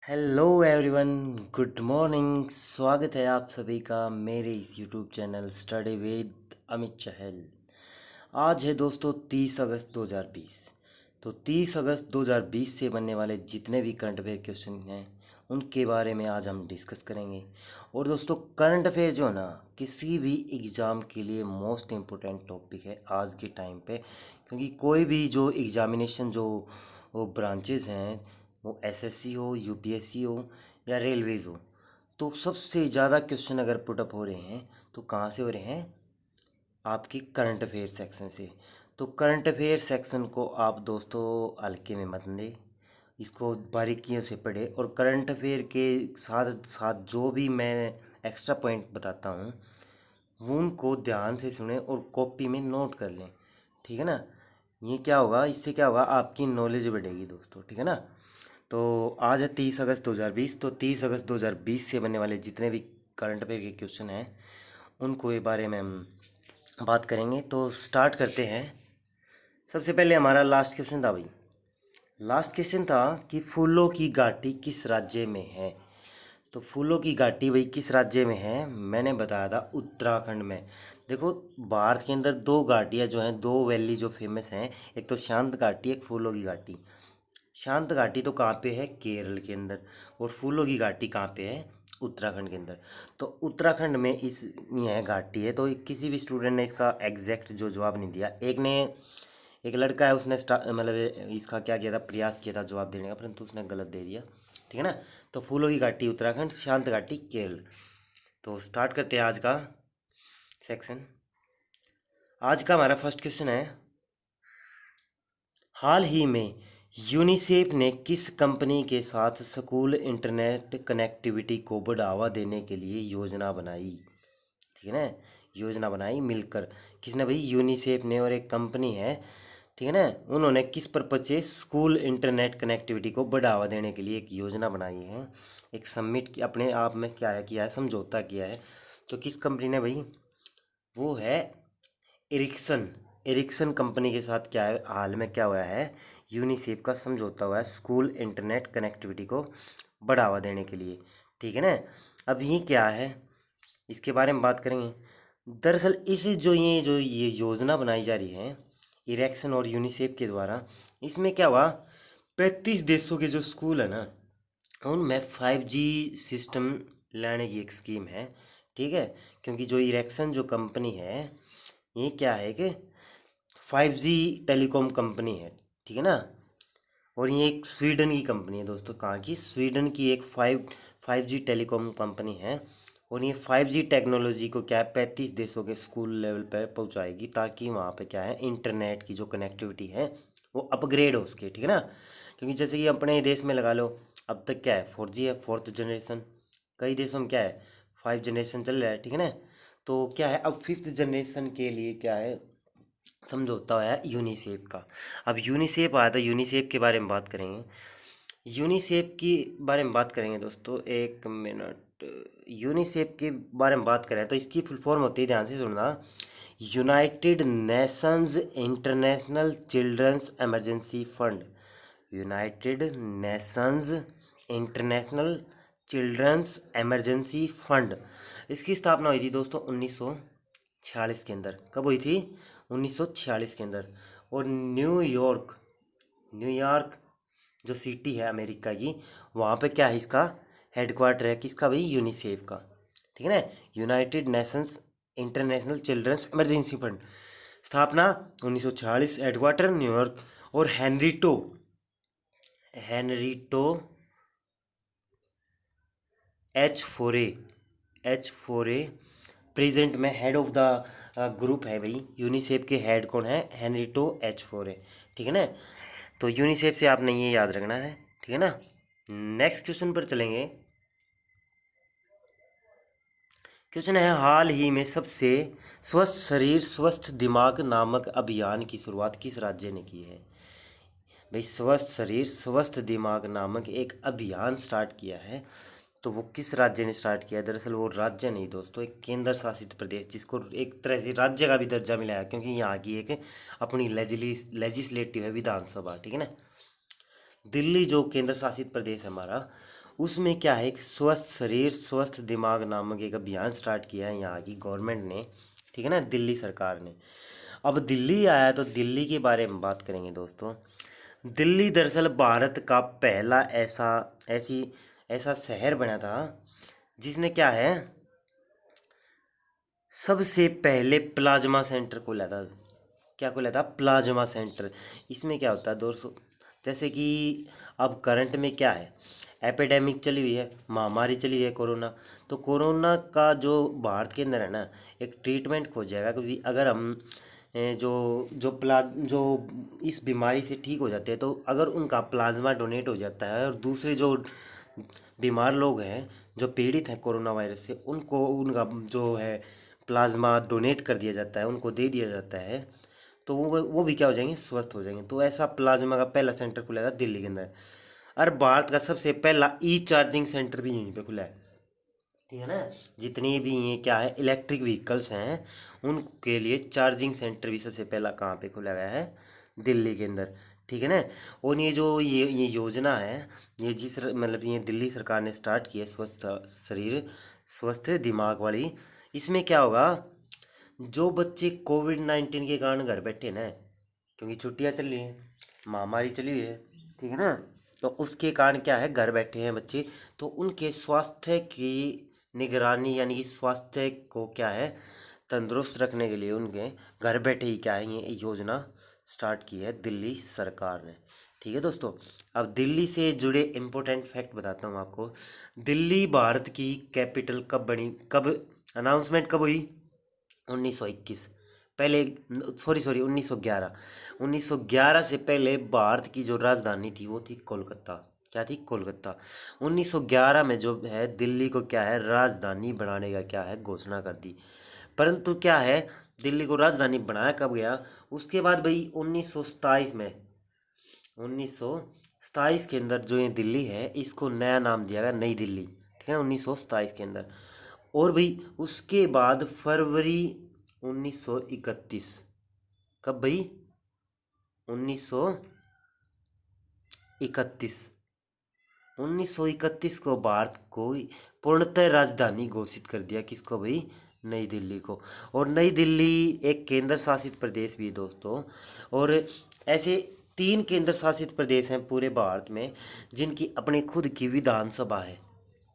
Hello everyone, good morning. स्वागत है आप सभी का मेरे इस YouTube channel study with Amit Chahal. आज है दोस्तों 30 अगस्त 2020। तो 30 अगस्त 2020 से बनने वाले जितने भी करंट अफेयर क्वेश्चन हैं उनके बारे में आज हम डिस्कस करेंगे। और दोस्तों करंट अफेयर जो है ना, किसी भी एग्ज़ाम के लिए मोस्ट इम्पोर्टेंट टॉपिक है आज के टाइम पे। क्योंकि कोई भी जो एग्ज़ामिनेशन जो वो ब्रांचेस हैं, वो एसएससी हो, यूपीएससी हो या रेलवेज़ हो, तो सबसे ज़्यादा क्वेश्चन अगर पुटअप हो रहे हैं तो कहाँ से हो रहे हैं? आपकी करंट अफेयर सेक्शन से। तो करंट अफेयर सेक्शन को आप दोस्तों हल्के में मत लें, इसको बारीकियों से पढ़े। और करंट अफेयर के साथ साथ जो भी मैं एक्स्ट्रा पॉइंट बताता हूँ वो उनको ध्यान से सुने और कॉपी में नोट कर लें, ठीक है ना। ये क्या होगा, इससे क्या होगा, आपकी नॉलेज बढ़ेगी दोस्तों, ठीक है ना। तो आज है 30 अगस्त 2020। तो 30 अगस्त 2020 से बनने वाले जितने भी करंट अफेयर के क्वेश्चन हैं उनको ये बारे में हम बात करेंगे। तो स्टार्ट करते हैं। सबसे पहले हमारा लास्ट क्वेश्चन था भाई। लास्ट क्वेश्चन था कि फूलों की घाटी किस राज्य में है। तो फूलों की घाटी भाई किस राज्य में है, मैंने बताया था उत्तराखंड में। देखो, भारत के अंदर दो घाटियाँ जो हैं, दो वैली जो फेमस हैं, एक तो शांत घाटी, एक फूलों की घाटी। शांत घाटी तो कहाँ पे है? केरल के अंदर। और फूलों की घाटी कहाँ पे है? उत्तराखंड के अंदर। तो उत्तराखंड में इस यह घाटी है। तो किसी भी स्टूडेंट ने इसका एग्जैक्ट जो जवाब नहीं दिया। एक लड़का है, उसने मतलब इसका क्या किया था, प्रयास किया था जवाब देने का, परंतु उसने गलत दे दिया, ठीक है ना। तो फूलों की घाटी उत्तराखंड, शांत घाटी केरल। तो स्टार्ट करते हैं आज का सेक्शन। आज का हमारा फर्स्ट क्वेश्चन है, हाल ही में यूनिसेफ ने किस कंपनी के साथ स्कूल इंटरनेट कनेक्टिविटी को बढ़ावा देने के लिए योजना बनाई? ठीक है ना, योजना बनाई मिलकर। किसने भाई? यूनिसेफ ने और एक कंपनी है, ठीक है ना। उन्होंने किस पर्पज से स्कूल इंटरनेट कनेक्टिविटी को बढ़ावा देने के लिए एक योजना बनाई है, एक सबमिट की अपने आप में क्या है किया है, समझौता किया है। तो किस कंपनी ने भाई? वो है एरिक्सन। एरिक्सन कंपनी के साथ क्या है, हाल में क्या हुआ है, यूनिसेफ का समझौता हुआ है स्कूल इंटरनेट कनेक्टिविटी को बढ़ावा देने के लिए, ठीक है ना। अब ये क्या है, इसके बारे में बात करेंगे। दरअसल इस जो ये योजना बनाई जा रही है इरेक्सन और यूनिसेफ के द्वारा, इसमें क्या हुआ, 35 देशों के जो स्कूल है ना, उनमें 5G सिस्टम लाने की एक स्कीम है, ठीक है। क्योंकि जो इरेक्सन जो कंपनी है, ये क्या है कि 5G टेलीकॉम कंपनी है, ठीक है ना। और ये एक स्वीडन की कंपनी है दोस्तों। कहाँ की? स्वीडन की एक 5G टेलीकॉम कंपनी है। और ये 5G टेक्नोलॉजी को क्या है, 35 देशों के स्कूल लेवल पर पहुँचाएगी, ताकि वहाँ पे क्या है, इंटरनेट की जो कनेक्टिविटी है वो अपग्रेड हो सके, ठीक है ना। क्योंकि जैसे कि अपने देश में लगा लो, अब तक क्या है, 4G है, फोर्थ जनरेशन। कई देशों में क्या है, 5 जनरेशन चल रहा है, ठीक है ना। तो क्या है, अब फिफ्थ जनरेशन के लिए क्या है, समझौता है यूनिसेफ का। अब यूनिसेफ आया था, यूनिसेफ के बारे में बात करेंगे। यूनिसेफ की बारे में बात करेंगे दोस्तों, एक मिनट। यूनिसेफ के बारे में बात करें तो इसकी फुल फॉर्म होती है, ध्यान से सुनना, United Nations International Children's Emergency Fund. United Nations International Children's Emergency Fund. इसकी स्थापना हुई थी दोस्तों 1946 के अंदर। कब हुई थी? 1946 के अंदर। और न्यूयॉर्क, न्यूयॉर्क जो सिटी है अमेरिका की, वहाँ पे क्या है, इसका हेडक्वार्टर है, किसका भाई? यूनिसेफ का, ठीक है ना। United Nations International Children's Emergency Fund, स्थापना 1946, हेडक्वार्टर न्यूयॉर्क। और Henrietta, Henrietta H4A, H4A present में हेड ऑफ द ग्रुप है भाई। यूनिसेफ के हेड कौन है? हेनरिटो H4A, ठीक है ना। तो यूनिसेफ से आपने ये याद रखना है, ठीक है ना। नेक्स्ट क्वेश्चन पर चलेंगे। क्वेश्चन है, हाल ही में सबसे स्वस्थ शरीर स्वस्थ दिमाग नामक अभियान की शुरुआत किस राज्य ने की है? भाई स्वस्थ शरीर स्वस्थ दिमाग नामक एक अभियान स्टार्ट किया है, तो वो किस राज्य ने स्टार्ट किया है? दरअसल वो राज्य नहीं दोस्तों, एक केंद्र शासित प्रदेश, जिसको एक तरह से राज्य का भी दर्जा मिला है, क्योंकि यहाँ की एक अपनी लेजिस्लेटिव है, विधानसभा, ठीक है ना। दिल्ली जो केंद्र शासित प्रदेश है हमारा, उसमें क्या है, एक स्वस्थ शरीर स्वस्थ दिमाग नामक एक अभियान स्टार्ट किया है यहाँ की गवर्नमेंट ने, ठीक है ना, दिल्ली सरकार ने। अब दिल्ली आया तो दिल्ली के बारे में बात करेंगे दोस्तों। दिल्ली दरअसल भारत का पहला ऐसा शहर बना था जिसने क्या है, सबसे पहले प्लाज्मा सेंटर खोला था। क्या खोला था? Plasma centre. इसमें क्या होता है दोस्तों, जैसे कि अब करंट में क्या है, एपिडेमिक चली हुई है, महामारी चली हुई है कोरोना। तो कोरोना का जो भारत के अंदर है ना, एक ट्रीटमेंट खोज जाएगा, क्योंकि अगर हम जो इस बीमारी से ठीक हो जाते हैं, तो अगर उनका प्लाज्मा डोनेट हो जाता है और दूसरे जो बीमार लोग हैं जो पीड़ित हैं कोरोना वायरस से, उनको उनका जो है प्लाज्मा डोनेट कर दिया जाता है, उनको दे दिया जाता है, तो वो भी क्या हो जाएंगे, स्वस्थ हो जाएंगे। तो ऐसा प्लाज्मा का पहला सेंटर खुला था दिल्ली के अंदर। और भारत का सबसे पहला ई चार्जिंग सेंटर भी यहीं पे खुला है, ठीक है ना। जितनी भी ये क्या है इलेक्ट्रिक व्हीकल्स हैं, उनके लिए चार्जिंग सेंटर भी सबसे पहला कहाँ पे खोला गया है, दिल्ली के अंदर, ठीक है ना। और ये जो ये योजना है, ये मतलब ये दिल्ली सरकार ने स्टार्ट की है, स्वस्थ शरीर स्वस्थ दिमाग वाली। इसमें क्या होगा, जो बच्चे कोविड-19 के कारण घर बैठे ना, क्योंकि छुट्टियां चल रही हैं, महामारी चली हुई है, ठीक है ना, तो उसके कारण क्या है, घर बैठे हैं बच्चे, तो उनके स्वास्थ्य की निगरानी यानी कि स्वास्थ्य को क्या है तंदुरुस्त रखने के लिए उनके घर बैठे ही क्या है ये योजना स्टार्ट की है दिल्ली सरकार ने, ठीक है दोस्तों। अब दिल्ली से जुड़े इम्पोर्टेंट फैक्ट बताता हूँ आपको। दिल्ली भारत की कैपिटल कब बनी, कब अनाउंसमेंट कब हुई, 1921। पहले सॉरी 1911। 1911 से पहले भारत की जो राजधानी थी वो थी कोलकाता। क्या थी? कोलकाता। 1911 में जो है दिल्ली को क्या है राजधानी बनाने का क्या है घोषणा कर दी। परंतु क्या है, दिल्ली को राजधानी बनाया कब गया, उसके बाद भाई 1927 में, 1927 के अंदर जो ये दिल्ली है इसको नया नाम दिया गया नई दिल्ली, ठीक है, 1927 के अंदर। और भाई उसके बाद फरवरी 1931, कब भाई, 1931, 1931 को भारत को पूर्णतः राजधानी घोषित कर दिया, किसको भाई, नई दिल्ली को। और नई दिल्ली एक केंद्र शासित प्रदेश भी है दोस्तों। और ऐसे 3 केंद्र शासित प्रदेश हैं पूरे भारत में जिनकी अपनी खुद की विधानसभा है।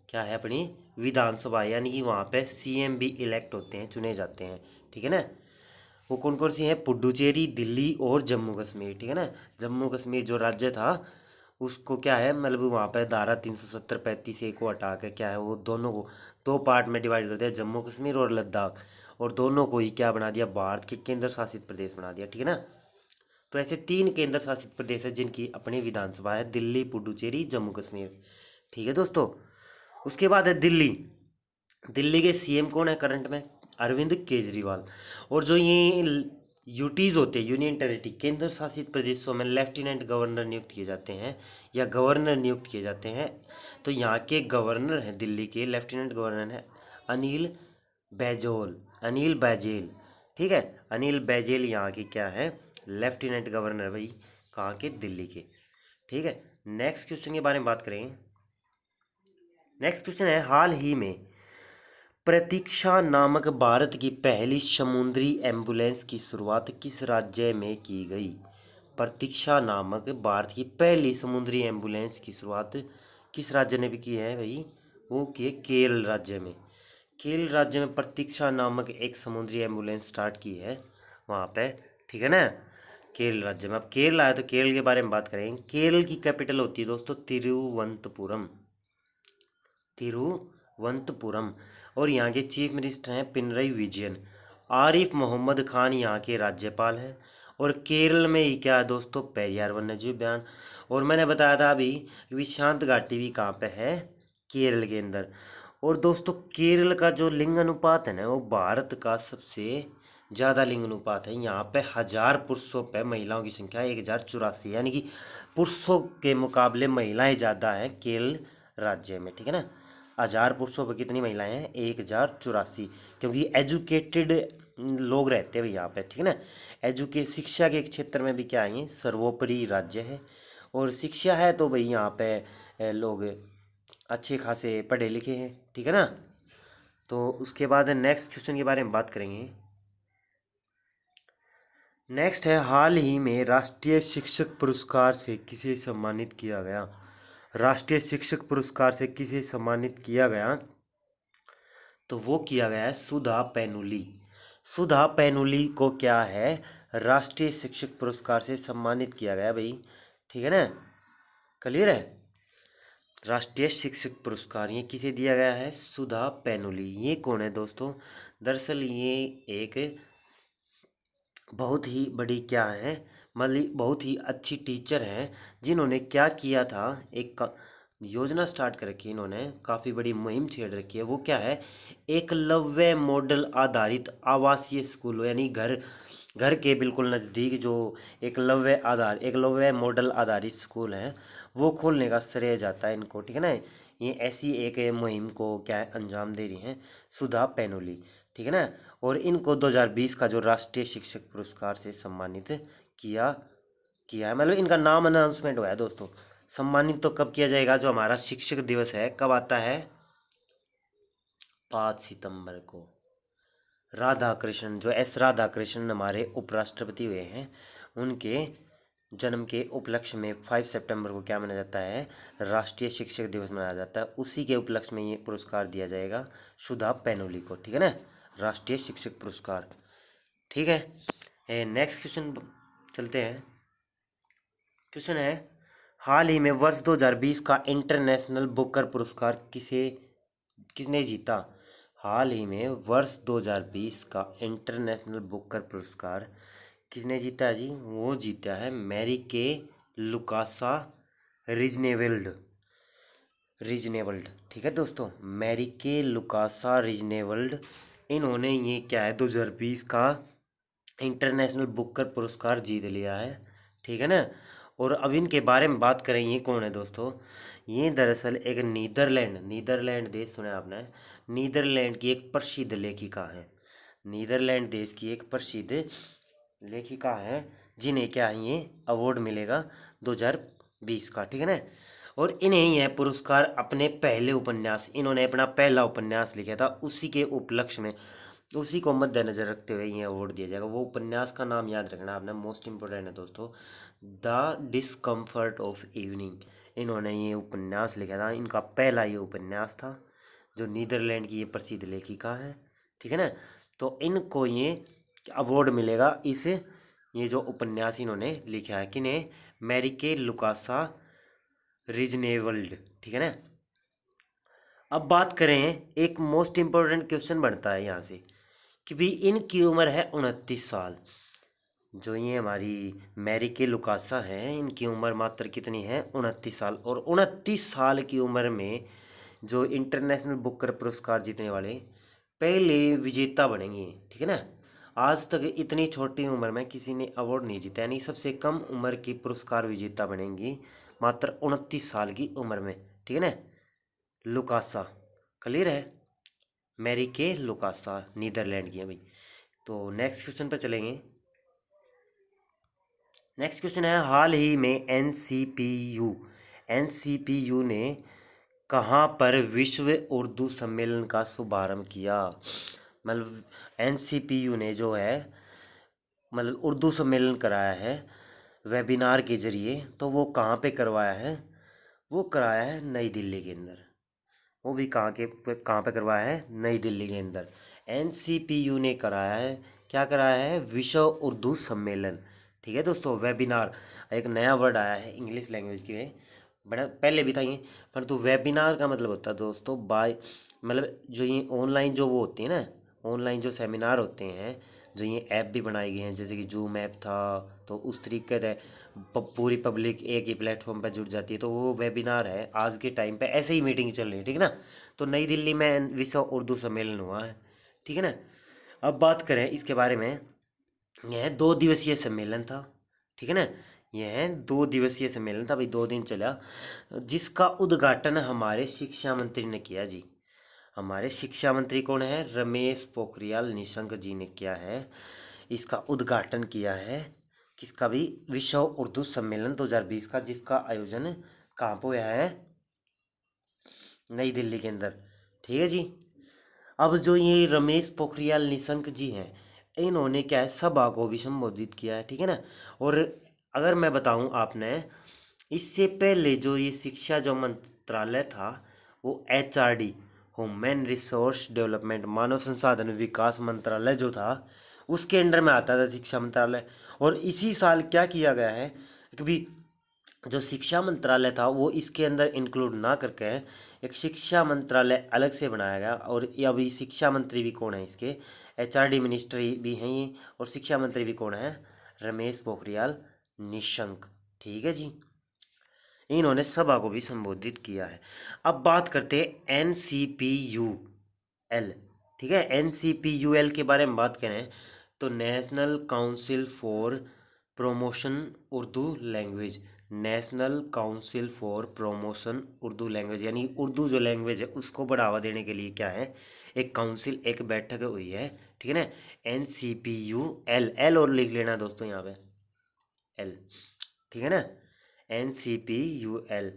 क्या है? अपनी विधानसभा, यानी कि वहाँ पे सीएम भी इलेक्ट होते हैं, चुने जाते हैं, ठीक है ना। वो कौन कौन सी हैं? पुडुचेरी, दिल्ली और जम्मू कश्मीर, ठीक है ना। जम्मू कश्मीर जो राज्य था उसको क्या है, मतलब वहाँ पे धारा 370 35 ए को हटा के क्या है वो दोनों को 2 पार्ट में डिवाइड कर दिया, जम्मू कश्मीर और लद्दाख, और दोनों को ही क्या बना दिया, भारत के केंद्र शासित प्रदेश बना दिया, ठीक है ना। तो ऐसे 3 केंद्र शासित प्रदेश है जिनकी अपनी विधानसभा है, दिल्ली, पुडुचेरी, जम्मू कश्मीर, ठीक है दोस्तों। उसके बाद है दिल्ली। दिल्ली के सीएम कौन है करंट में? अरविंद केजरीवाल। और जो ये यूटीज होते हैं, यूनियन टेरिटरी, केंद्र शासित प्रदेशों में लेफ्टिनेंट गवर्नर नियुक्त किए जाते हैं या गवर्नर नियुक्त किए जाते हैं। तो यहाँ के गवर्नर हैं, दिल्ली के लेफ्टिनेंट गवर्नर हैं अनिल बैजोल, अनिल बैजेल, ठीक है। अनिल बैजेल यहाँ के क्या है, लेफ्टिनेंट गवर्नर भाई, कहाँ के? दिल्ली के, ठीक है। नेक्स्ट क्वेश्चन के बारे में बात करें। नेक्स्ट क्वेश्चन है, हाल ही में प्रतीक्षा नामक भारत की पहली समुद्री एम्बुलेंस की शुरुआत किस राज्य में की गई? प्रतीक्षा नामक भारत की पहली समुद्री एम्बुलेंस की शुरुआत किस राज्य ने भी की है भाई? वो की है केरल राज्य में। केरल राज्य में प्रतीक्षा नामक एक समुद्री एम्बुलेंस स्टार्ट की है वहाँ पे, ठीक है ना, केरल राज्य में। अब केरल आया तो केरल के बारे में बात करें। केरल की कैपिटल होती है दोस्तों तिरुवनंतपुरम, तिरुवनंतपुरम। और यहाँ के चीफ मिनिस्टर हैं पिनरई विजयन। आरिफ मोहम्मद खान यहाँ के राज्यपाल हैं। और केरल में ही क्या है दोस्तों, पेरियार वन्यजीव उद्यान। और मैंने बताया था अभी विशांत घाटी भी कहाँ पे है, केरल के अंदर। और दोस्तों केरल का जो लिंग अनुपात है ना, वो भारत का सबसे ज़्यादा लिंग अनुपात है। यहाँ पे 1000 पुरुषों पे महिलाओं की संख्या 1084, यानी कि पुरुषों के मुकाबले महिलाएं ज़्यादा हैं केरल राज्य में, ठीक है ना। 1000 पुरुषों पर कितनी महिलाएं हैं? 1084, क्योंकि एजुकेटेड लोग रहते हैं भाई यहाँ पे, ठीक है ना। शिक्षा के क्षेत्र में भी क्या है, ये सर्वोपरि राज्य है। और शिक्षा है तो भाई यहाँ पे लोग अच्छे खासे पढ़े लिखे हैं, ठीक है ना। तो उसके बाद नेक्स्ट क्वेश्चन के बारे में बात करेंगे। नेक्स्ट है, हाल ही में राष्ट्रीय शिक्षक पुरस्कार से किसे सम्मानित किया गया। राष्ट्रीय शिक्षक पुरस्कार से किसे सम्मानित किया गया, तो वो किया गया है सुधा पैनुली। सुधा पैनुली को क्या है, राष्ट्रीय शिक्षक पुरस्कार से सम्मानित किया गया भाई, ठीक है ना, क्लियर है। राष्ट्रीय शिक्षक पुरस्कार ये किसे दिया गया है, सुधा पैनुली। ये कौन है दोस्तों, दरअसल ये एक बहुत ही बड़ी क्या है, मतलब बहुत ही अच्छी टीचर हैं, जिन्होंने क्या किया था, योजना स्टार्ट कर रखी है इन्होंने, काफ़ी बड़ी मुहिम छेड़ रखी है। वो क्या है, एकलव्य मॉडल आधारित आवासीय स्कूल, यानी घर घर के बिल्कुल नज़दीक जो एकलव्य मॉडल आधारित स्कूल हैं, वो खोलने का श्रेय जाता है इनको, ठीक है ना। ये ऐसी एक मुहिम को क्या है, अंजाम दे रही हैं सुधा पैनुली, ठीक है ना। और इनको 2020 का जो राष्ट्रीय शिक्षक पुरस्कार से सम्मानित किया किया है, मतलब इनका नाम अनाउंसमेंट हुआ है दोस्तों। सम्मानित तो कब किया जाएगा, जो हमारा शिक्षक दिवस है कब आता है, 5 सितंबर को। राधा कृष्ण, जो राधा कृष्ण हमारे उपराष्ट्रपति हुए हैं, उनके जन्म के उपलक्ष्य में 5 सितंबर को क्या मनाया जाता है, राष्ट्रीय शिक्षक दिवस मनाया जाता है। उसी के उपलक्ष्य में ये पुरस्कार दिया जाएगा सुधा पैनुली को, ठीक है ना, राष्ट्रीय शिक्षक पुरस्कार, ठीक है। नेक्स्ट क्वेश्चन चलते हैं। क्वेश्चन है, हाल ही में वर्ष 2020 का इंटरनेशनल बुकर पुरस्कार किसने जीता। हाल ही में वर्ष 2020 का इंटरनेशनल बुकर पुरस्कार किसने जीता जी, वो जीता है मैरी के लुकासा रिजनेवल्ड, ठीक है दोस्तों, मैरी के लुकासा रिजनेवल्ड। इन्होंने ये क्या है 2020 का इंटरनेशनल बुकर पुरस्कार जीत लिया है, ठीक है ना। और अब इनके बारे में बात करें, ये कौन है दोस्तों, ये दरअसल एक नीदरलैंड देश सुना है आपने, नीदरलैंड की एक प्रसिद्ध लेखिका है, नीदरलैंड देश की एक प्रसिद्ध लेखिका है, जिन्हें क्या है ये अवार्ड मिलेगा 2020 का, ठीक है ना। और इन्हें यह पुरस्कार अपने पहले उपन्यास, इन्होंने अपना पहला उपन्यास लिखा था, उसी के उपलक्ष्य में, उसी को मद्देनजर रखते हुए ये अवार्ड दिया जाएगा। वो उपन्यास का नाम याद रखना आपने, मोस्ट इंपोर्टेंट है दोस्तों, द डिस्कम्फर्ट ऑफ इवनिंग। इन्होंने ये उपन्यास लिखा था, इनका पहला ये उपन्यास था, जो नीदरलैंड की ये प्रसिद्ध लेखिका है, ठीक है ना। तो इनको ये अवार्ड मिलेगा इस ये जो उपन्यास इन्होंने लिखा है, किन्हें, मैरी के लुकासा रिजनेवल्ड, ठीक है ना। अब बात करें, एक मोस्ट इम्पोर्टेंट क्वेश्चन बनता है यहाँ से कि भाई इनकी उम्र है 29 साल। जो ये हमारी मैरी के लुकासा हैं, इनकी उम्र मात्र कितनी है, 29 साल। और 29 साल की उम्र में जो इंटरनेशनल बुकर पुरस्कार जीतने वाले पहले विजेता बनेंगे, ठीक है ना। आज तक इतनी छोटी उम्र में किसी ने अवार्ड नहीं जीता, यानी सबसे कम उम्र की पुरस्कार विजेता बनेंगी मात्र 29 साल की उम्र में, ठीक है ना। लुकासा, क्लियर है, मैरी के लुकासा नीदरलैंड की है भाई। तो नेक्स्ट क्वेश्चन पर चलेंगे। नेक्स्ट क्वेश्चन है, हाल ही में एनसीपीयू ने कहाँ पर विश्व उर्दू सम्मेलन का शुभारंभ किया। मतलब एनसीपीयू ने जो है, मतलब उर्दू सम्मेलन कराया है वेबिनार के जरिए, तो वो कहाँ पे करवाया है, वो कराया है नई दिल्ली के अंदर। वो भी कहाँ पे करवाया है, नई दिल्ली के अंदर। एनसीपीयू ने कराया है, क्या कराया है, विश्व उर्दू सम्मेलन, ठीक है दोस्तों। वेबिनार एक नया वर्ड आया है इंग्लिश लैंग्वेज के में, बड़ा पहले भी था ये, परंतु वेबिनार का मतलब होता है दोस्तों बाय, मतलब जो ये ऑनलाइन जो वो होती है ना, ऑनलाइन जो सेमिनार होते हैं, जो ये ऐप भी बनाए गए हैं, जैसे कि जूम ऐप था, तो उस तरीके से पूरी पब्लिक एक ही प्लेटफॉर्म पर जुड़ जाती है, तो वो वेबिनार है। आज के टाइम पे ऐसे ही मीटिंग चल रही है, ठीक है ना। तो नई दिल्ली में विश्व उर्दू सम्मेलन हुआ है, ठीक है ना। अब बात करें इसके बारे में, यह 2 दिवसीय सम्मेलन था, ठीक है ना। यह 2 दिवसीय सम्मेलन था भाई, 2 दिन चला, जिसका उद्घाटन हमारे शिक्षा मंत्री ने किया जी। हमारे शिक्षा मंत्री कौन है, रमेश पोखरियाल निशंक जी ने किया है, इसका उद्घाटन किया है, किसका भी, विश्व उर्दू सम्मेलन 2020 का, जिसका आयोजन कहाँ पे हुआ है, नई दिल्ली के अंदर। ठीक है जी। अब जो ये रमेश पोखरियाल निशंक जी हैं, इन्होंने क्या है, सभा को भी संबोधित किया है। ठीक है ना। और अगर मैं बताऊं आपने, इससे पहले जो ये शिक्षा जो मंत्रालय था, वो HRD, ह्यूमन रिसोर्स डेवलपमेंट, मानव संसाधन विकास मंत्रालय जो था, उसके अंडर में आता था शिक्षा मंत्रालय। और इसी साल क्या किया गया है कि भी जो शिक्षा मंत्रालय था वो इसके अंदर इंक्लूड ना करके एक शिक्षा मंत्रालय अलग से बनाया गया। और ये अभी शिक्षा मंत्री भी कौन है इसके, HRD मिनिस्टर भी हैं ये, और शिक्षा मंत्री भी कौन है, रमेश पोखरियाल निशंक। ठीक है जी। इन्होंने सभा को भी संबोधित किया है। अब बात करते हैं NCPUL। ठीक है, NCPUL के बारे में बात करें तो national council for promotion Urdu language, national council for promotion Urdu language, यानी उर्दू जो लैंग्वेज है उसको बढ़ावा देने के लिए क्या है, एक काउंसिल, एक बैठक हुई है। ठीक है ना। NCPUL, एल और लिख लेना दोस्तों यहाँ पे, एल। ठीक है ना। NCPUL,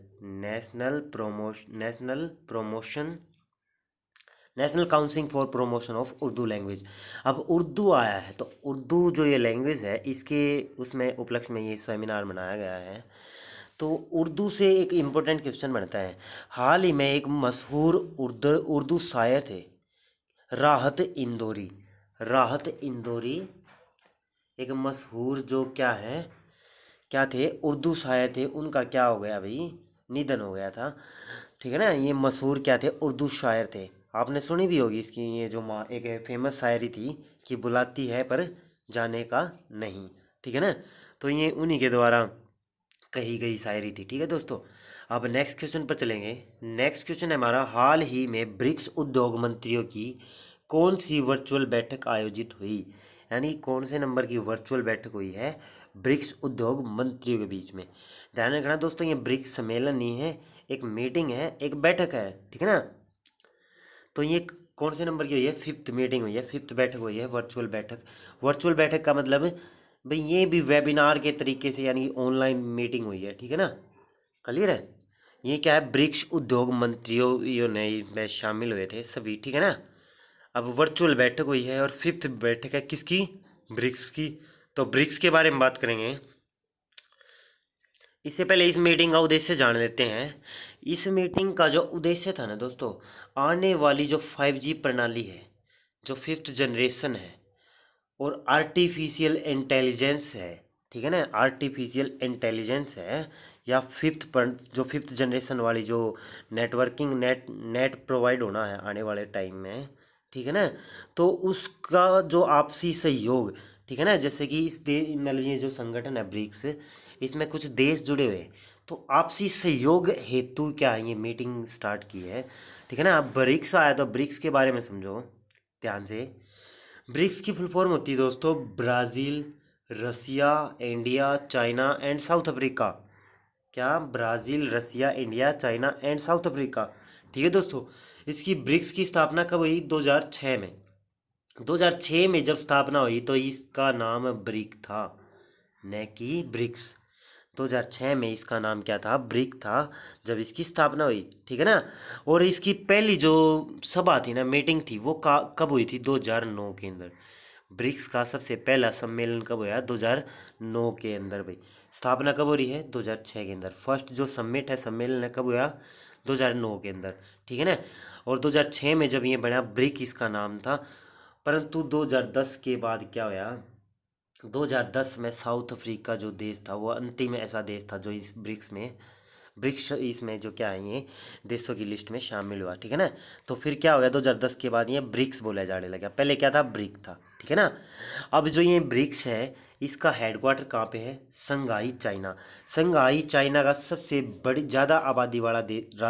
national council for promotion of Urdu language. अब उर्दू आया है तो उर्दू जो ये लैंग्वेज है, इसके उसमें उपलक्ष्य में ये सेमिनार मनाया गया है। तो उर्दू से एक इम्पोर्टेंट क्वेश्चन बनता है। हाल ही में एक मशहूर उर्दू उर्दू शायर थे, राहत इंदौरी। राहत इंदौरी एक मशहूर जो क्या है, क्या थे, उर्दू शायर थे। उनका क्या हो गया भाई, निधन हो गया था। ठीक है ना। ये मशहूर क्या थे, उर्दू शायर थे। आपने सुनी भी होगी इसकी, ये जो माँ एक फेमस शायरी थी कि बुलाती है पर जाने का नहीं। ठीक है ना। तो ये उन्हीं के द्वारा कही गई शायरी थी। ठीक है दोस्तों। अब नेक्स्ट क्वेश्चन पर चलेंगे। नेक्स्ट क्वेश्चन है हमारा, हाल ही में ब्रिक्स उद्योग मंत्रियों की कौन सी वर्चुअल बैठक आयोजित हुई, यानी कौन से नंबर की वर्चुअल बैठक हुई है ब्रिक्स उद्योग मंत्रियों के बीच में। ध्यान रखना दोस्तों, ये ब्रिक्स सम्मेलन नहीं है, एक मीटिंग है, एक बैठक है। ठीक है ना। तो ये कौन से नंबर की हुई है, फिफ्थ मीटिंग हुई है, फिफ्थ बैठक हुई है, वर्चुअल बैठक। वर्चुअल बैठक का मतलब भाई ये भी वेबिनार के तरीके से, यानी ऑनलाइन मीटिंग हुई है। ठीक है ना। क्लियर है। ये क्या है, ब्रिक्स उद्योग मंत्रियों ने में शामिल हुए थे सभी। ठीक है ना। अब वर्चुअल बैठक हुई है और फिफ्थ बैठक है किसकी, ब्रिक्स की। तो ब्रिक्स के बारे में बात करेंगे। इससे पहले इस मीटिंग का उद्देश्य जान लेते हैं। इस मीटिंग का जो उद्देश्य था ना दोस्तों, आने वाली जो 5G प्रणाली है, जो फिफ्थ जनरेशन है, और आर्टिफिशियल इंटेलिजेंस है। ठीक है ना। आर्टिफिशियल इंटेलिजेंस है, या फिफ्थ पर जो फिफ्थ जनरेशन वाली जो नेटवर्किंग नेट नेट प्रोवाइड होना है आने वाले टाइम में। ठीक है ना। तो उसका जो आपसी सहयोग, ठीक है ना, जैसे कि इस मतलब ये जो संगठन है ब्रिक्स, इसमें कुछ देश जुड़े हुए हैं। तो आपसी सहयोग हेतु क्या है, ये मीटिंग स्टार्ट की है। ठीक है ना। अब ब्रिक्स आया तो ब्रिक्स के बारे में समझो ध्यान से। ब्रिक्स की फुल फॉर्म होती है दोस्तों, Brazil, Russia, India, China and South Africa. क्या, Brazil, Russia, India, China and South Africa. ठीक है दोस्तों। इसकी ब्रिक्स की स्थापना कब हुई, 2006 में। 2006 में जब स्थापना हुई तो इसका नाम ब्रिक था, न कि ब्रिक्स। 2006 में इसका नाम क्या था, ब्रिक था, जब इसकी स्थापना हुई। ठीक है ना। और इसकी पहली जो सभा थी ना, मीटिंग थी, वो कब हुई थी, 2009 के अंदर। ब्रिक्स का सबसे पहला सम्मेलन कब हुआ, 2009 के अंदर भाई। स्थापना कब हो रही है, 2006 के अंदर। फर्स्ट जो समिट है, सम्मेलन है, कब हुआ, 2009 के अंदर। ठीक है ना। और 2006 में जब ये बना ब्रिक इसका नाम था। परंतु 2010 के बाद क्या हुआ, 2010 में साउथ अफ्रीका जो देश था, वो अंतिम ऐसा देश था जो इस ब्रिक्स इसमें जो क्या है, ये देशों की लिस्ट में शामिल हुआ। ठीक है ना। तो फिर क्या हो गया, 2010 के बाद ये ब्रिक्स बोला जाने लगा, पहले क्या था, ब्रिक था। ठीक है ना। अब जो ये ब्रिक्स है, इसका हेडक्वार्टर कहाँ पे है, संघाई चाइना। संघाई चाइना का सबसे बड़ी ज़्यादा आबादी वाला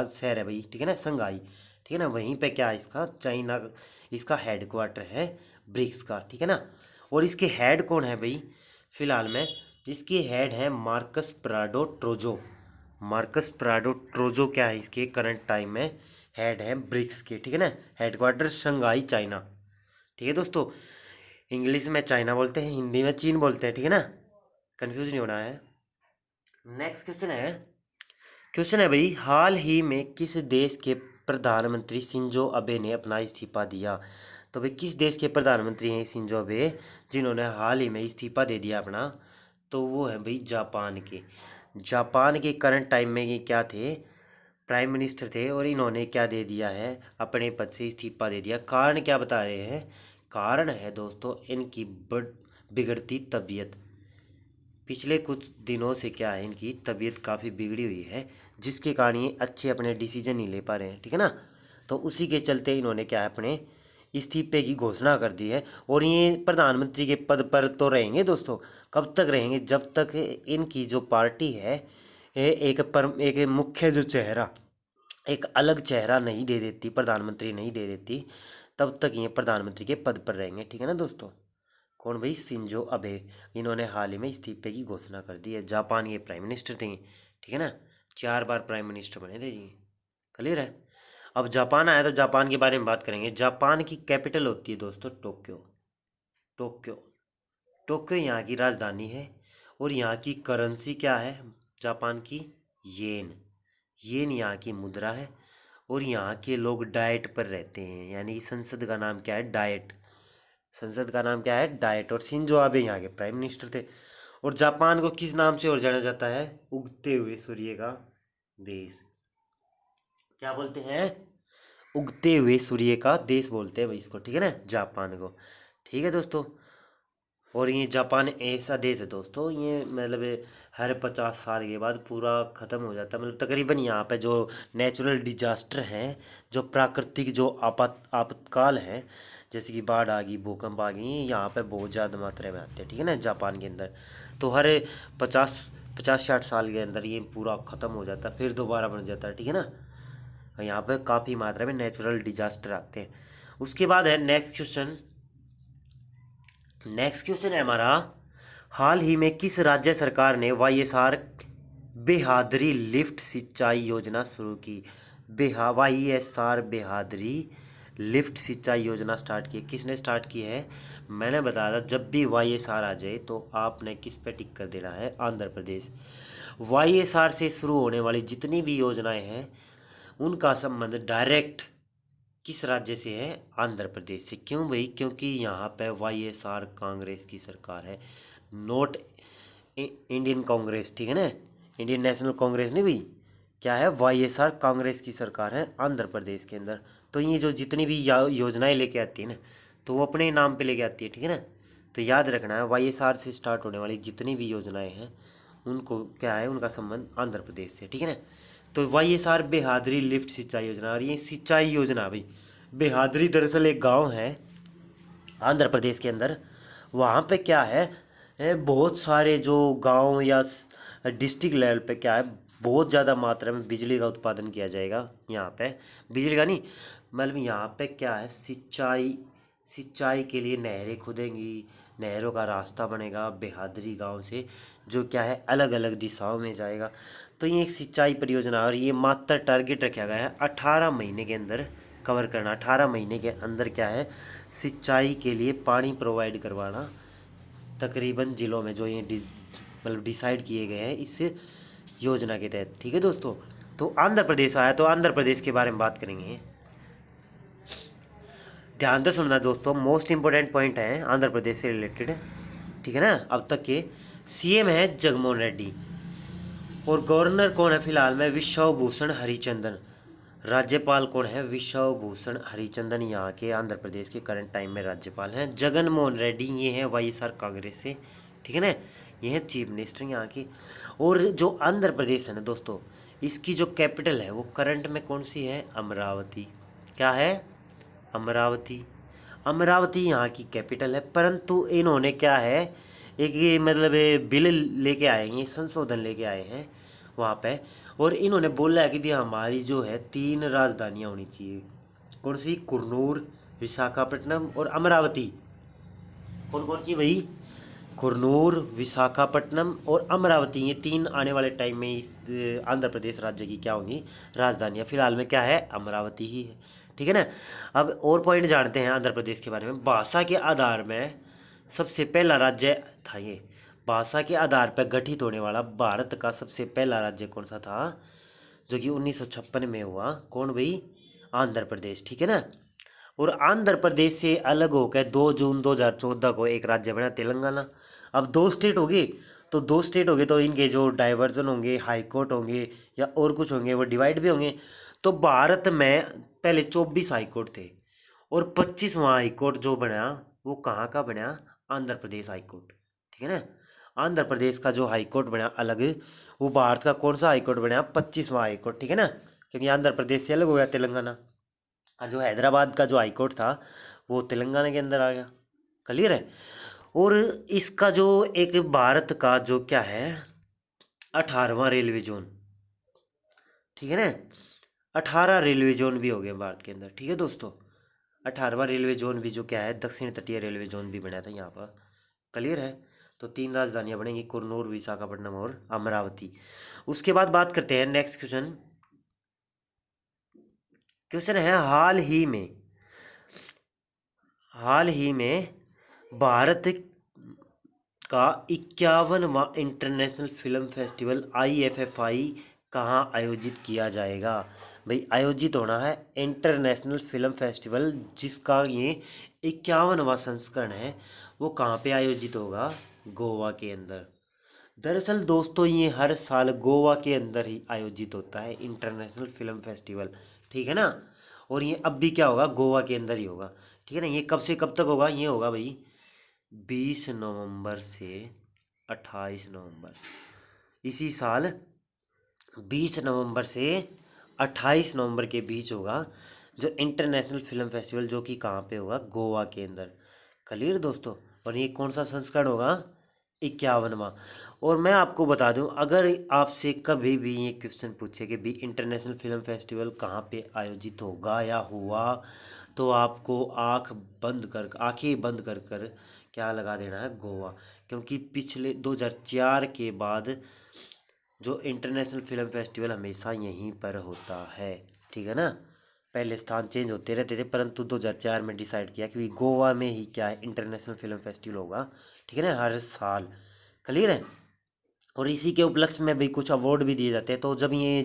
शहर है भाई। ठीक है ना, संघाई। ठीक है ना, वहीं पे क्या है, इसका चाइना, इसका हेडक्वार्टर है ब्रिक्स का। ठीक है ना। और इसके हेड कौन है भाई, फिलहाल में इसके हेड है मार्कस प्राडो ट्रोजो। मार्कस प्राडो ट्रोजो क्या है, इसके करंट टाइम में हेड है ब्रिक्स के। ठीक है ना। Headquarter Shanghai China. ठीक है दोस्तों। इंग्लिश में चाइना बोलते हैं, हिंदी में चीन बोलते हैं। ठीक है ना, कंफ्यूज नहीं होना है। नेक्स्ट क्वेश्चन है भाई, हाल ही में किस देश के प्रधानमंत्री शिंजो अबे ने अपना इस्तीफा दिया। तो भाई किस देश के प्रधानमंत्री हैं शिंजो अबे जिन्होंने हाल ही में इस्तीफा दे दिया अपना? तो वो है भाई जापान के। जापान के करंट टाइम में ये क्या थे? प्राइम मिनिस्टर थे, और इन्होंने क्या दे दिया है? अपने पद से इस्तीफा दे दिया। कारण क्या बता रहे हैं? कारण है दोस्तों इनकी बिगड़ती तबीयत। पिछले कुछ दिनों से क्या है, इनकी तबीयत काफ़ी बिगड़ी हुई है, जिसके कारण ये अच्छे अपने डिसीजन नहीं ले पा रहे हैं, ठीक है ना। तो उसी के चलते इन्होंने क्या है, अपने इस्तीफे की घोषणा कर दी है। और ये प्रधानमंत्री के पद पर तो रहेंगे दोस्तों। कब तक रहेंगे? जब तक इनकी जो पार्टी है एक मुख्य जो चेहरा, एक अलग चेहरा नहीं दे देती, प्रधानमंत्री नहीं दे देती, तब तक ये प्रधानमंत्री के पद पर रहेंगे, ठीक है ना दोस्तों। कौन भाई? Shinzo Abe. इन्होंने हाल ही में इस्तीफे की घोषणा कर दी है। जापान के प्राइम मिनिस्टर थे, ठीक है ना। 4 बार प्राइम मिनिस्टर बने थे जी। क्लियर है। अब जापान आया तो जापान के बारे में बात करेंगे। जापान की कैपिटल होती है दोस्तों टोक्यो। टोक्यो टोक्यो यहाँ की राजधानी है। और यहाँ की करेंसी क्या है जापान की? येन। येन यहाँ की मुद्रा है। और यहाँ के लोग डाइट पर रहते हैं, यानी संसद का नाम क्या है? डाइट। संसद का नाम क्या है? डाइट। और शिंजो आबे यहाँ के प्राइम मिनिस्टर थे। और जापान को किस नाम से और जाना जाता है? उगते हुए सूर्य का देश। क्या बोलते हैं? उगते हुए सूर्य का देश बोलते हैं भाई इसको, ठीक है ना, जापान को। ठीक है दोस्तों। और ये जापान ऐसा देश है दोस्तों, ये मतलब हर 50 साल के बाद पूरा ख़त्म हो जाता है। मतलब तकरीबन यहाँ पे जो नेचुरल डिजास्टर हैं, जो प्राकृतिक जो आपातकाल हैं, जैसे कि बाढ़ आ गई, भूकंप आ गई, यहाँ पे बहुत ज़्यादा मात्रा में आते हैं, ठीक है ना, जापान के अंदर। तो हर 50 50 60 साल के अंदर ये पूरा ख़त्म हो जाता है, फिर दोबारा बन जाता है, ठीक है ना। यहाँ पे काफ़ी मात्रा में नेचुरल डिजास्टर आते हैं। उसके बाद है नेक्स्ट क्वेश्चन। नेक्स्ट क्वेश्चन है हमारा, हाल ही में किस राज्य सरकार ने वाईएसआर बेहादरी लिफ्ट सिंचाई योजना शुरू की? वाईएसआर बेहादरी लिफ्ट सिंचाई योजना स्टार्ट की। किसने स्टार्ट की है? मैंने बताया था जब भी वाईएसआर आ जाए तो आपने किस पे टिक कर देना है? आंध्र प्रदेश। वाईएसआर से शुरू होने वाली जितनी भी योजनाएं हैं उनका संबंध डायरेक्ट किस राज्य से है? आंध्र प्रदेश से। क्यों भाई? क्योंकि यहाँ पे वाईएसआर कांग्रेस की सरकार है, नोट इंडियन कांग्रेस, ठीक है ना, इंडियन नेशनल कांग्रेस नहीं भाई, क्या है? वाईएसआर कांग्रेस की सरकार है आंध्र प्रदेश के अंदर। तो ये जो जितनी भी योजनाएं लेके आती है ना, तो वो अपने नाम पे लेके आती है, ठीक है ना। तो याद रखना है वाईएसआर से स्टार्ट होने वाली जितनी भी योजनाएं हैं उनको क्या है? उनका संबंध आंध्र प्रदेश से, ठीक है ना। तो वाईएसआर बेहादरी लिफ्ट सिंचाई योजना, और ये सिंचाई योजना भाई, बेहादरी दरअसल एक गांव है आंध्र प्रदेश के अंदर। वहाँ पे क्या है, बहुत सारे जो गांव या डिस्ट्रिक्ट लेवल पे क्या है, बहुत ज़्यादा मात्रा में बिजली का उत्पादन किया जाएगा यहाँ पे। बिजली का नहीं, मतलब यहाँ पे क्या है, सिंचाई सिंचाई के लिए नहरें खुदेंगी, नहरों का रास्ता बनेगा बेहादरी गांव से, जो क्या है अलग अलग दिशाओं में जाएगा। तो ये एक सिंचाई परियोजना है, और ये मात्र टारगेट रखा गया है 18 महीने के अंदर कवर करना। 18 महीने के अंदर क्या है, सिंचाई के लिए पानी प्रोवाइड करवाना तकरीबन जिलों में, जो ये मतलब डिसाइड किए गए हैं इस योजना के तहत, ठीक है दोस्तों। तो आंध्र प्रदेश आया, तो आंध्र प्रदेश के बारे में बात करेंगे। ध्यान से सुनना दोस्तों, मोस्ट इंपॉर्टेंट पॉइंट है आंध्र प्रदेश से रिलेटेड, ठीक है ना। अब तक के सीएम है जगनमोहन रेड्डी, और गवर्नर कौन है फिलहाल में? विश्व भूषण हरिचंदन। राज्यपाल कौन है? विश्व भूषण हरिचंदन यहाँ के आंध्र प्रदेश के करंट टाइम में राज्यपाल हैं। जगनमोहन रेड्डी ये हैं वाईएसआर कांग्रेस से, ठीक है ना, ये है चीफ मिनिस्टर यहाँ की। और जो आंध्र प्रदेश है ना दोस्तों, इसकी जो कैपिटल है वो करंट में कौन सी है? अमरावती। क्या है? अमरावती। अमरावती यहाँ की कैपिटल है। परंतु इन्होंने क्या है, एक ये मतलब बिल लेके आए हैं, संशोधन लेके आए हैं वहाँ पे, और इन्होंने बोला है कि भी हमारी जो है 3 राजधानियाँ होनी चाहिए। कौन सी? कुरनूर, विशाखापट्टनम और अमरावती। कौन कौन सी भाई? कुरनूर, विशाखापट्टनम और अमरावती, ये 3 आने वाले टाइम में इस आंध्र प्रदेश राज्य की क्या होंगी? राजधानियाँ। फिलहाल में क्या है? अमरावती ही है, ठीक है ना। अब और पॉइंट जानते हैं आंध्र प्रदेश के बारे में। भाषा के आधार में सबसे पहला राज्य था ये। भाषा के आधार पर गठित होने वाला भारत का सबसे पहला राज्य कौन सा था? जो कि 1956 में हुआ। कौन भाई? आंध्र प्रदेश, ठीक है ना। और आंध्र प्रदेश से अलग होकर 2 जून 2014 को एक राज्य बना तेलंगाना। अब 2 स्टेट हो गए, तो 2 स्टेट हो गए तो इनके जो डाइवर्जन होंगे, हाई कोर्ट होंगे या और कुछ होंगे, वो डिवाइड भी होंगे। तो भारत में पहले 24 हाई कोर्ट थे और 25वां हाई कोर्ट जो बना वो कहाँ का बना, आंध्र प्रदेश हाई कोर्ट, ठीक है ना। आंध्र प्रदेश का जो हाई कोर्ट बना अलग, वो भारत का कौन सा हाई कोर्ट बना, 25वां हाई कोर्ट, ठीक है ना, क्योंकि आंध्र प्रदेश से अलग हो गया तेलंगाना। और जो हैदराबाद का जो हाई कोर्ट था वो तेलंगाना के अंदर आ गया। क्लियर है। और इसका जो एक भारत का जो क्या है 18वां रेलवे जोन, ठीक है ना, 18 रेलवे जोन भी हो गए भारत के अंदर, ठीक है दोस्तों। 18वां रेलवे जोन भी जो क्या है दक्षिण तटीय रेलवे जोन भी बना था यहाँ पर। क्लियर है। तो 3 राजधानियाँ बनेंगी, कुरनूल, विशाखापट्टनम और अमरावती। उसके बाद बात करते हैं नेक्स्ट क्वेश्चन। क्वेश्चन है हाल ही में भारत का 51वां इंटरनेशनल फिल्म फेस्टिवल IFFI कहाँ आयोजित किया जाएगा। भाई आयोजित होना है इंटरनेशनल फिल्म फेस्टिवल, जिसका ये 51वां संस्करण है, वो कहाँ पे आयोजित होगा, गोवा के अंदर। दरअसल दोस्तों ये हर साल गोवा के अंदर ही आयोजित होता है इंटरनेशनल फिल्म फेस्टिवल, ठीक है ना। और ये अब भी क्या होगा, गोवा के अंदर ही होगा, ठीक है ना। ये कब से कब तक होगा, ये होगा भाई 20 नवंबर से 28 नवंबर, इसी साल 20 नवंबर से 28 नवंबर के बीच होगा जो इंटरनेशनल फिल्म फेस्टिवल, जो कि कहाँ पे होगा, गोवा के अंदर। क्लियर दोस्तों। और ये कौन सा संस्करण होगा, 51वां। और मैं आपको बता दूं, अगर आपसे कभी भी ये क्वेश्चन पूछे कि भी इंटरनेशनल फिल्म फेस्टिवल कहाँ पे आयोजित होगा या हुआ, तो आपको आंखें बंद कर कर क्या लगा देना है, गोवा। क्योंकि पिछले 2004 के बाद जो इंटरनेशनल फिल्म फेस्टिवल हमेशा यहीं पर होता है, ठीक है ना। पहले स्थान चेंज होते रहते थे, परंतु 2004 में डिसाइड किया कि गोवा में ही क्या है इंटरनेशनल फिल्म फेस्टिवल होगा, ठीक है ना, हर साल। क्लियर है। और इसी के उपलक्ष्य में भी कुछ अवार्ड भी दिए जाते हैं। तो जब ये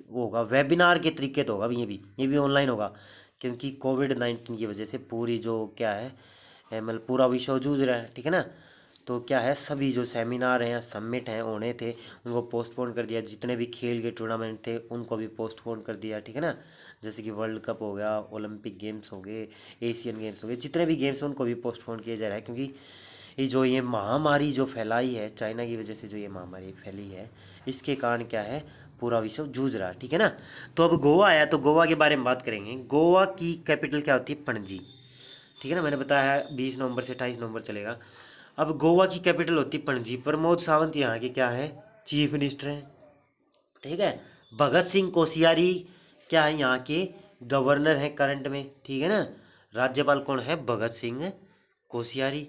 वो होगा वेबिनार के तरीके तो होगा भी, ये भी ऑनलाइन होगा, क्योंकि कोविड-19 की वजह से पूरी जो क्या है मतलब पूरा विश्व जूझ रहा है, ठीक है ना। तो क्या है सभी जो सेमिनार हैं, समिट हैं होने थे, उनको पोस्टपोन कर दिया। जितने भी खेल के टूर्नामेंट थे उनको भी पोस्टपोन कर दिया, ठीक है ना। जैसे कि वर्ल्ड कप हो गया, ओलंपिक गेम्स हो गए, एशियन गेम्स हो गए, जितने भी गेम्स हैं उनको भी पोस्टपोन किया जा रहा है। क्योंकि ये महामारी जो फैलाई है चाइना की वजह से, जो ये महामारी फैली है, इसके कारण क्या है पूरा विश्व जूझ रहा है, ठीक है ना। तो अब गोवा आया, तो गोवा के बारे में बात करेंगे। गोवा की कैपिटल क्या होती है, पणजी, ठीक है ना। मैंने बताया है 20 नवंबर से 28 नवंबर चलेगा। अब गोवा की कैपिटल होती है पणजी। प्रमोद सावंत यहाँ के क्या है, चीफ मिनिस्टर हैं, ठीक है। भगत सिंह कोश्यारी क्या है, यहाँ के गवर्नर हैं करंट में, ठीक है ना। राज्यपाल कौन है, भगत सिंह कोश्यारी।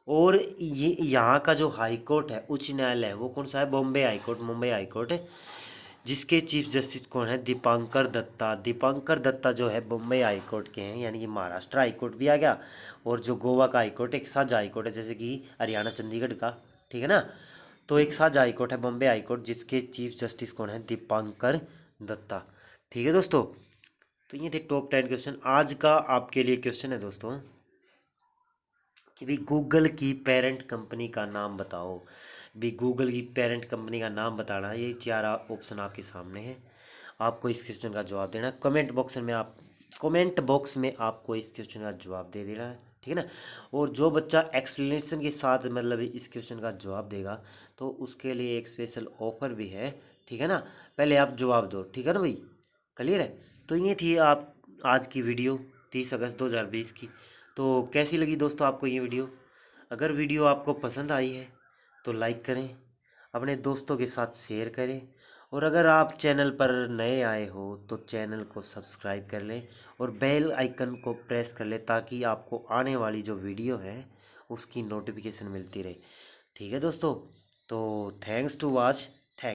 और ये यहाँ का जो हाई कोर्ट है, उच्च न्यायालय है, वो कौन सा है, Bombay high court, Mumbai high court है, जिसके चीफ जस्टिस कौन है, दीपांकर दत्ता। दीपांकर दत्ता जो है बॉम्बे हाई कोर्ट के हैं, यानी कि महाराष्ट्र हाई कोर्ट भी आ गया। और जो गोवा का हाई कोर्ट एक साझा हाई कोर्ट है, जैसे कि हरियाणा चंडीगढ़ का, ठीक है ना। तो एक साझा हाई कोर्ट है बॉम्बे हाई कोर्ट, जिसके चीफ जस्टिस कौन है, दीपांकर दत्ता, ठीक है दोस्तों। तो ये थे टॉप 10 क्वेश्चन। आज का आपके लिए क्वेश्चन है दोस्तों कि भाई गूगल की पेरेंट कंपनी का नाम बताओ। भी गूगल की पेरेंट कंपनी का नाम बताना है। ये 4 ऑप्शन आपके सामने है, आपको इस क्वेश्चन का जवाब देना है। कमेंट बॉक्स में आपको इस क्वेश्चन का जवाब दे देना है, ठीक है ना। और जो बच्चा एक्सप्लेनेशन के साथ मतलब इस क्वेश्चन का जवाब देगा, तो उसके लिए एक स्पेशल ऑफर भी है, ठीक है ना। पहले आप जवाब दो, ठीक है ना भाई। क्लियर है। तो ये थी आप आज की वीडियो 30 अगस्त 2020 की। तो कैसी लगी दोस्तों आपको ये वीडियो। अगर वीडियो आपको पसंद आई है तो लाइक करें, अपने दोस्तों के साथ शेयर करें, और अगर आप चैनल पर नए आए हो तो चैनल को सब्सक्राइब कर लें और बेल आइकन को प्रेस कर लें, ताकि आपको आने वाली जो वीडियो है उसकी नोटिफिकेशन मिलती रहे, ठीक है दोस्तों। तो थैंक्स टू वॉच।